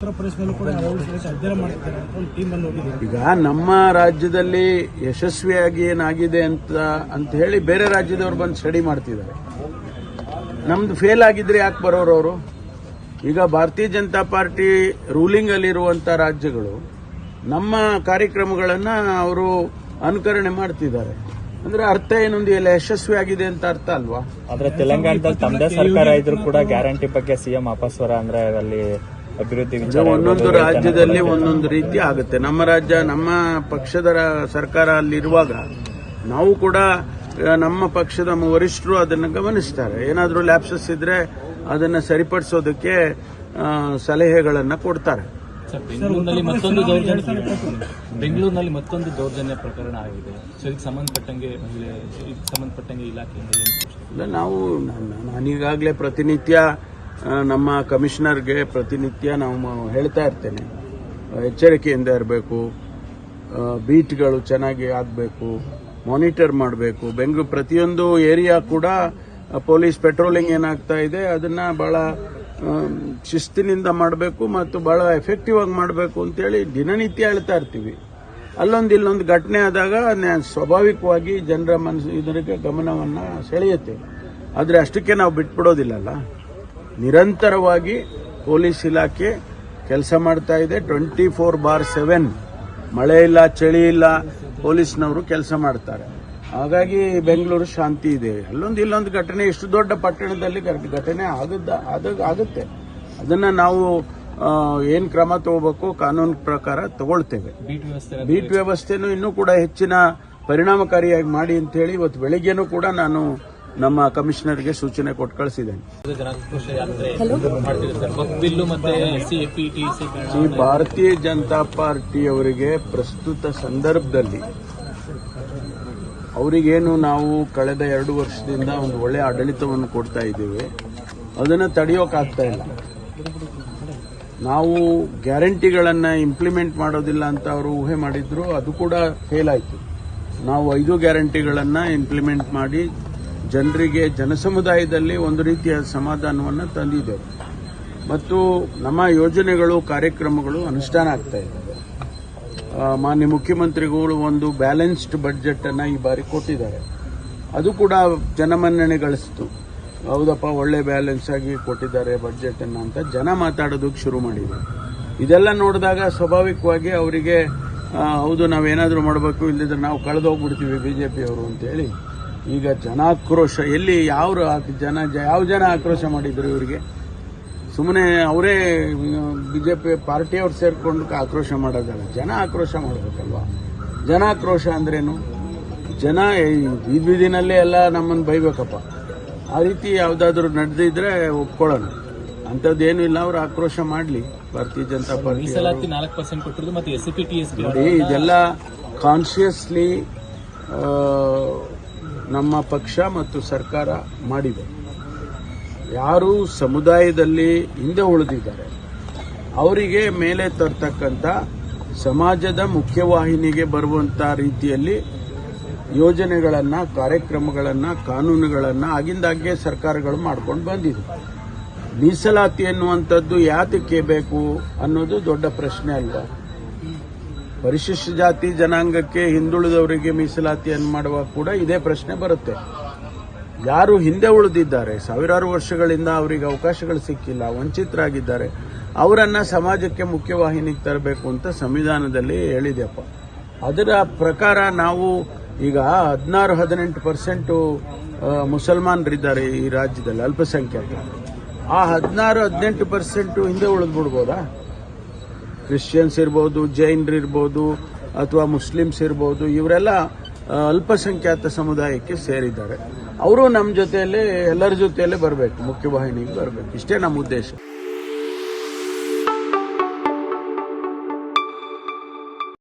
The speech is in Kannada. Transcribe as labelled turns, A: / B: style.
A: ಉತ್ತರ ಪ್ರದೇಶದಲ್ಲೂ ಕೂಡ ಅಧ್ಯಯನ ಮಾಡ್ತಾರೆ ಒಂದು ಟೀಮ್ ಬಂದು ಹೋಗಿದೆ.
B: ಈಗ ನಮ್ಮ ರಾಜ್ಯದಲ್ಲಿ ಯಶಸ್ವಿಯಾಗಿ ಏನಾಗಿದೆ ಅಂತ ಹೇಳಿ ಬೇರೆ ರಾಜ್ಯದವ್ರು ಬಂದು ಸ್ಟಡಿ ಮಾಡ್ತಿದ್ದಾರೆ. ನಮ್ದು ಫೇಲ್ ಆಗಿದ್ರೆ ಯಾಕೆ ಬರೋರು ಅವರು? ಈಗ ಭಾರತೀಯ ಜನತಾ ಪಾರ್ಟಿ ರೂಲಿಂಗ್ ಅಲ್ಲಿರುವಂತ ರಾಜ್ಯಗಳು ನಮ್ಮ ಕಾರ್ಯಕ್ರಮಗಳನ್ನ ಅವರು ಅನುಕರಣೆ ಮಾಡ್ತಿದ್ದಾರೆ. ಅಂದ್ರೆ ಅರ್ಥ ಏನೊಂದು ಎಲ್ಲ ಯಶಸ್ವಿ ಆಗಿದೆ ಅಂತ ಅರ್ಥ ಅಲ್ವಾ?
C: ಆದ್ರೆ ತೆಲಂಗಾಣದಲ್ಲಿ ತಮ್ಮದೇ ಸರ್ಕಾರ ಇದ್ರೂ ಕೂಡ ಗ್ಯಾರಂಟಿ ಬಗ್ಗೆ ಸಿಎಂ ಅಪಸ್ವರ ಅಂದ್ರೆ ಅಲ್ಲಿ ಅಭಿವೃದ್ಧಿ
B: ಒಂದೊಂದು ರಾಜ್ಯದಲ್ಲಿ ಒಂದೊಂದು ರೀತಿ ಆಗುತ್ತೆ. ನಮ್ಮ ರಾಜ್ಯ ನಮ್ಮ ಪಕ್ಷದ ಸರ್ಕಾರ ಅಲ್ಲಿರುವಾಗ ನಾವು ಕೂಡ ನಮ್ಮ ಪಕ್ಷದ ವರಿಷ್ಠರು ಅದನ್ನು ಗಮನಿಸ್ತಾರೆ. ಏನಾದರೂ ಲ್ಯಾಪ್ಸಸ್ ಇದ್ರೆ ಅದನ್ನ ಸರಿಪಡಿಸೋದಕ್ಕೆ ಸಲಹೆಗಳನ್ನ ಕೊಡ್ತಾರೆ.
D: ಬೆಂಗಳೂರಿನಲ್ಲಿ ಮತ್ತೊಂದು ದೌರ್ಜನ್ಯ ಪ್ರಕರಣ ಆಗಿದೆ. ಇದಕ್ಕೆ ಸಂಬಂಧಪಟ್ಟಂಗೆ ಇಲಾಖೆಯಿಂದ
B: ಇಲ್ಲ, ನಾನೀಗಾಗಲೇ ಪ್ರತಿನಿತ್ಯ ನಮ್ಮ ಕಮಿಷನರ್ಗೆ ಪ್ರತಿನಿತ್ಯ ನಾವು ಹೇಳ್ತಾ ಇರ್ತೇನೆ, ಎಚ್ಚರಿಕೆಯಿಂದ ಇರಬೇಕು, ಬೀಟ್ಗಳು ಚೆನ್ನಾಗಿ ಆಗಬೇಕು, ಮಾನಿಟರ್ ಮಾಡಬೇಕು. ಬೆಂಗಳೂರು ಪ್ರತಿಯೊಂದು ಏರಿಯಾ ಕೂಡ ಪೊಲೀಸ್ ಪೆಟ್ರೋಲಿಂಗ್ ಏನಾಗ್ತಾ ಇದೆ ಅದನ್ನ ಬಹಳ ಶಿಸ್ತಿನಿಂದ ಮಾಡಬೇಕು ಮತ್ತು ಬಹಳ ಎಫೆಕ್ಟಿವ್ ಆಗಿ ಮಾಡಬೇಕು ಅಂತೇಳಿ ದಿನನಿತ್ಯ ಹೇಳ್ತಾ ಇರ್ತೀವಿ. ಇಲ್ಲೊಂದು ಘಟನೆ ಆದಾಗ ಸ್ವಾಭಾವಿಕವಾಗಿ ಜನರ ಇದರಿಗೆ ಗಮನವನ್ನ ಸೆಳೆಯುತ್ತೆ. ಆದರೆ ಅಷ್ಟಕ್ಕೆ ನಾವು ಬಿಟ್ಬಿಡೋದಿಲ್ಲಲ್ಲ. ನಿರಂತರವಾಗಿ ಪೊಲೀಸ್ ಇಲಾಖೆ ಕೆಲಸ ಮಾಡ್ತಾ ಇದೆ. 24/7 ಮಳೆ ಇಲ್ಲ ಚಳಿ ಇಲ್ಲ ಪೊಲೀಸ್ನವರು ಕೆಲಸ ಮಾಡ್ತಾರೆ. ಹಾಗಾಗಿ ಬೆಂಗಳೂರು ಶಾಂತಿ ಇದೆ. ಇಲ್ಲೊಂದು ಘಟನೆ ಇಷ್ಟು ದೊಡ್ಡ ಪಟ್ಟಣದಲ್ಲಿ ಘಟನೆ ಆಗುತ್ತೆ. ಅದನ್ನ ನಾವು ಏನ್ ಕ್ರಮ ತಗೋಬೇಕು ಕಾನೂನು ಪ್ರಕಾರ ತಗೊಳ್ತೇವೆ. ಬೀಟ್ ವ್ಯವಸ್ಥೆನೂ ಇನ್ನೂ ಕೂಡ ಹೆಚ್ಚಿನ ಪರಿಣಾಮಕಾರಿಯಾಗಿ ಮಾಡಿ ಅಂತ ಹೇಳಿ ಇವತ್ತು ಬೆಳಿಗ್ಗೆನೂ ಕೂಡ ನಾನು ನಮ್ಮ ಕಮಿಷನರ್ಗೆ ಸೂಚನೆ ಕೊಟ್ಟು ಕಳಿಸಿದ್ದೇನೆ. ಭಾರತೀಯ ಜನತಾ ಪಾರ್ಟಿಯವರಿಗೆ ಪ್ರಸ್ತುತ ಸಂದರ್ಭದಲ್ಲಿ ಅವರಿಗೇನು ನಾವು ಕಳೆದ 2 ವರ್ಷದಿಂದ ಒಂದು ಒಳ್ಳೆ ಆಡಳಿತವನ್ನು ಕೊಡ್ತಾ ಇದ್ದೇವೆ, ಅದನ್ನು ತಡೆಯೋಕ್ಕಾಗ್ತಾ ಇಲ್ಲ. ನಾವು ಗ್ಯಾರಂಟಿಗಳನ್ನು ಇಂಪ್ಲಿಮೆಂಟ್ ಮಾಡೋದಿಲ್ಲ ಅಂತ ಅವರು ಊಹೆ ಮಾಡಿದ್ರು, ಅದು ಕೂಡ ಫೇಲ್ ಆಯಿತು. ನಾವು 5 ಗ್ಯಾರಂಟಿಗಳನ್ನು ಇಂಪ್ಲಿಮೆಂಟ್ ಮಾಡಿ ಜನರಿಗೆ ಜನಸಮುದಾಯದಲ್ಲಿ ಒಂದು ರೀತಿಯ ಸಮಾಧಾನವನ್ನು ತಂದಿದ್ದೇವೆ ಮತ್ತು ನಮ್ಮ ಯೋಜನೆಗಳು ಕಾರ್ಯಕ್ರಮಗಳು ಅನುಷ್ಠಾನ ಆಗ್ತಾ ಇದೆ. ಮಾನ್ಯ ಮುಖ್ಯಮಂತ್ರಿಗಳು ಒಂದು ಬ್ಯಾಲೆನ್ಸ್ಡ್ ಬಡ್ಜೆಟ್ ಅನ್ನ ಈ ಬಾರಿ ಕೊಟ್ಟಿದ್ದಾರೆ. ಅದು ಕೂಡ ಜನಮನ್ನಣೆ ಗಳಿಸಿತು. ಹೌದಪ್ಪ, ಒಳ್ಳೆ ಬ್ಯಾಲೆನ್ಸ್ ಆಗಿ ಕೊಟ್ಟಿದ್ದಾರೆ ಬಡ್ಜೆಟ್ ಅನ್ನ ಅಂತ ಜನ ಮಾತಾಡೋದಕ್ಕೆ ಶುರು ಮಾಡಿದೆ. ಇದೆಲ್ಲ ನೋಡಿದಾಗ ಸ್ವಾಭಾವಿಕವಾಗಿ ಅವರಿಗೆ ಹೌದು ನಾವೇನಾದ್ರೂ ಮಾಡಬೇಕು, ಇಲ್ಲದಿದ್ರೆ ನಾವು ಕಳೆದೋಗ್ಬಿಡ್ತೀವಿ ಬಿಜೆಪಿಯವರು ಅಂತೇಳಿ ಈಗ ಜನಾಕ್ರೋಶ ಎಲ್ಲಿ ಯಾವ ಜನ ಆಕ್ರೋಶ ಮಾಡಿದ್ರು ಇವರಿಗೆ? ಸುಮ್ಮನೆ ಅವರೇ ಬಿಜೆಪಿ ಪಾರ್ಟಿಯವ್ರು ಸೇರ್ಕೊಂಡು ಆಕ್ರೋಶ ಮಾಡೋದಲ್ಲ, ಜನ ಆಕ್ರೋಶ ಮಾಡಬೇಕಲ್ವಾ? ಜನಾಕ್ರೋಶ ಅಂದ್ರೇನು? ಜನ ಬೀದಿನಲ್ಲೇ ಎಲ್ಲ ನಮ್ಮನ್ನು ಬೈಬೇಕಪ್ಪ, ಆ ರೀತಿ ಯಾವುದಾದ್ರೂ ನಡೆದಿದ್ರೆ ಒಪ್ಕೊಳ್ಳೋಣ. ಅಂಥದ್ದೇನು ಇಲ್ಲ, ಅವರು ಆಕ್ರೋಶ ಮಾಡಲಿ. ಭಾರತೀಯ ಜನತಾ ಪಾರ್ಟಿ ನೋಡಿ, ಇದೆಲ್ಲ ಕಾನ್ಶಿಯಸ್ಲಿ ನಮ್ಮ ಪಕ್ಷ ಮತ್ತು ಸರ್ಕಾರ ಮಾಡಿದೆ. ಯಾರು ಸಮುದಾಯದಲ್ಲಿ ಹಿಂದೆ ಉಳಿದಿದ್ದಾರೆ ಅವರಿಗೆ ಮೇಲೆ ತರ್ತಕ್ಕಂಥ ಸಮಾಜದ ಮುಖ್ಯವಾಹಿನಿಗೆ ಬರುವಂತ ರೀತಿಯಲ್ಲಿ ಯೋಜನೆಗಳನ್ನು, ಕಾರ್ಯಕ್ರಮಗಳನ್ನು, ಕಾನೂನುಗಳನ್ನು ಆಗಿಂದಾಗ್ಗೆ ಸರ್ಕಾರಗಳು ಮಾಡ್ಕೊಂಡು ಬಂದಿದೆ. ಮೀಸಲಾತಿ ಎನ್ನುವಂಥದ್ದು ಯಾತಕ್ಕೆ ಬೇಕು ಅನ್ನೋದು ದೊಡ್ಡ ಪ್ರಶ್ನೆ ಅಲ್ವಾ? ಪರಿಶಿಷ್ಟ ಜಾತಿ ಜನಾಂಗಕ್ಕೆ ಹಿಂದುಳಿದವರಿಗೆ ಮೀಸಲಾತಿಯನ್ನು ಮಾಡುವಾಗ ಕೂಡ ಇದೇ ಪ್ರಶ್ನೆ ಬರುತ್ತೆ. ಯಾರು ಹಿಂದೆ ಉಳಿದಿದ್ದಾರೆ, ಸಾವಿರಾರು ವರ್ಷಗಳಿಂದ ಅವರಿಗೆ ಅವಕಾಶಗಳು ಸಿಕ್ಕಿಲ್ಲ, ವಂಚಿತರಾಗಿದ್ದಾರೆ, ಅವರನ್ನ ಸಮಾಜಕ್ಕೆ ಮುಖ್ಯವಾಹಿನಿಗೆ ತರಬೇಕು ಅಂತ ಸಂವಿಧಾನದಲ್ಲಿ ಹೇಳಿದೆಯಪ್ಪ. ಅದರ ಪ್ರಕಾರ ನಾವು ಈಗ 16-18% ಮುಸಲ್ಮಾನರಿದ್ದಾರೆ ಈ ರಾಜ್ಯದಲ್ಲಿ, ಅಲ್ಪಸಂಖ್ಯಾತರು. ಆ 16-18% ಹಿಂದೆ ಉಳಿದ್ಬಿಡ್ಬೋದಾ? ಕ್ರಿಶ್ಚಿಯನ್ಸ್ ಇರ್ಬೋದು, ಜೈನರು ಇರ್ಬೋದು, ಅಥವಾ ಮುಸ್ಲಿಮ್ಸ್ ಇರ್ಬೋದು, ಇವರೆಲ್ಲ ಅಲ್ಪಸಂಖ್ಯಾತ ಸಮುದಾಯಕ್ಕೆ ಸೇರಿದ್ದಾರೆ. ಅವರು ನಮ್ಮ ಜೊತೆಯಲ್ಲೇ ಎಲ್ಲರ ಜೊತೆಯಲ್ಲೇ ಬರಬೇಕು, ಮುಖ್ಯವಾಹಿನಿಗೆ ಬರಬೇಕು. ಇಷ್ಟೇ ನಮ್ಮ ಉದ್ದೇಶ.